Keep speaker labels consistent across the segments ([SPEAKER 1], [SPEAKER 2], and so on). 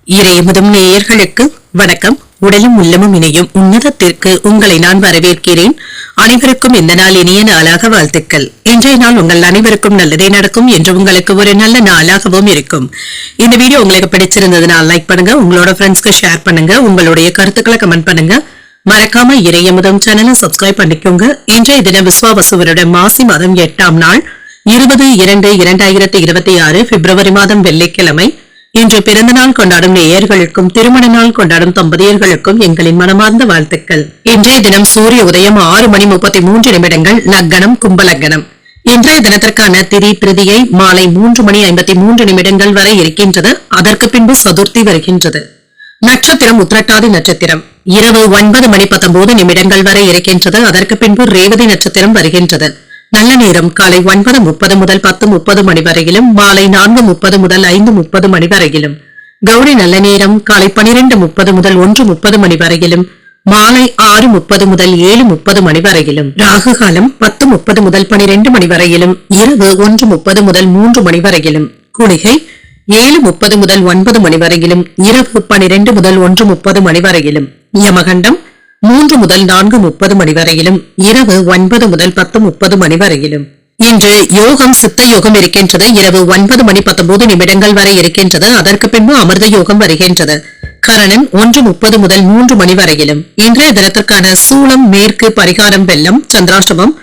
[SPEAKER 1] இறையமுதும் நேயர்களுக்கு வணக்கம். உடலும் உள்ளமும் இணையும் உன்னதத்திற்கு உங்களை நான் வரவேற்கிறேன். அனைவருக்கும் இந்த நாள் இனிய நாளாக வாழ்த்துக்கள். இன்றைய நாள் உங்கள் அனைவருக்கும் நல்லதே நடக்கும் என்று உங்களுக்கு ஒரு நல்ல நாளாகவும் இருக்கும். இந்த வீடியோ உங்களுக்கு பிடிச்சிருந்ததுனால் லைக் பண்ணுங்க, உங்களோட ஃப்ரெண்ட்ஸ்க்கு ஷேர் பண்ணுங்க, உங்களுடைய கருத்துக்களை கமெண்ட் பண்ணுங்க. மறக்காம இறையமுதம் சேனலை சப்ஸ்கிரைப் பண்ணிக்கோங்க. இன்றைய தினம் விஸ்வாவசு வருடம் மாசி மாதம் 8ஆம் நாள் 20/2/2026 பிப்ரவரி மாதம் வெள்ளிக்கிழமை. இன்று பிறந்த நாள் கொண்டாடும் நேயர்களுக்கும் திருமண நாள் கொண்டாடும் தம்பதியர்களுக்கும் எங்களின் மனமார்ந்த வாழ்த்துக்கள். இன்றைய தினம் சூரிய உதயம் 6:33 லக்னம் கும்பலக்னம். இன்றைய தினத்திற்கான திதி பிரதியை மாலை 3:53 வரை இருக்கின்றது. அதற்கு பின்பு சதுர்த்தி வருகின்றது. நட்சத்திரம் உத்திரட்டாதி நட்சத்திரம். இரவு 9:19 வரை இருக்கின்றது. அதற்கு பின்பு ரேவதி நட்சத்திரம் வருகின்றது. நல்ல நேரம் காலை 9:30 முதல் 10:30 மணி வரையிலும், மாலை 4:30 முதல் 5:30 மணி வரையிலும். கௌரி நல்ல நேரம் காலை 12:30 முதல் 1:30 மணி வரையிலும், மாலை 6:30 முதல் 7:30 மணி வரையிலும். ராகு காலம் 10:30 முதல் 12 மணி வரையிலும், இரவு 1:30 முதல் 3 மணி வரையிலும். குளிகை 7:30 முதல் 9 மணி வரையிலும், இரவு 12 முதல் 1:30 மணி வரையிலும். யமகண்டம் 3 முதல் 4:30 மணி வரையிலும், இரவு 9 முதல் 10:30 மணி வரையிலும். இன்று யோகம் சித்த யோகம் இருக்கின்றது. இரவு 9:19 வரை இருக்கின்றது. அதற்கு பின்பு அமிர்த யோகம் வருகின்றது. கரணன் 1:30 முதல் 3 மணி வரையிலும். இன்றைய தினத்திற்கான சூலம் மேற்கு, பரிகாரம் வெள்ளம், சந்திராஷ்டமம்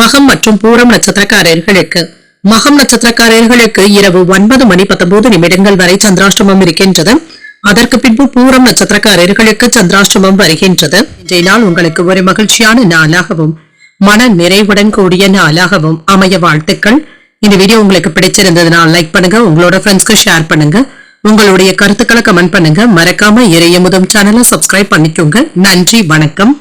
[SPEAKER 1] மகம் மற்றும் பூரம் நட்சத்திரக்காரர்களுக்கு. மகம் நட்சத்திரக்காரர்களுக்கு இரவு 9:19 வரை சந்திராஷ்டமம் இருக்கின்றது. அதற்கு பின்பு பூரம் நட்சத்திரக்காரர்களுக்கு சந்திராஷ்டமம் வருகின்றது. இன்றைய நாள் உங்களுக்கு ஒரு மகிழ்ச்சியான நாளாகவும் மன நிறைவுடன் கூடிய நாளாகவும் அமைய வாழ்த்துக்கள். இந்த வீடியோ உங்களுக்கு பிடிச்சிருந்ததுனால் லைக் பண்ணுங்க, உங்களோட ஃப்ரெண்ட்ஸ்க்கு ஷேர் பண்ணுங்க, உங்களுடைய கருத்துக்களை கமெண்ட் பண்ணுங்க. மறக்காம இறையமுதம் சேனலை சப்ஸ்கிரைப் பண்ணிக்கோங்க. நன்றி, வணக்கம்.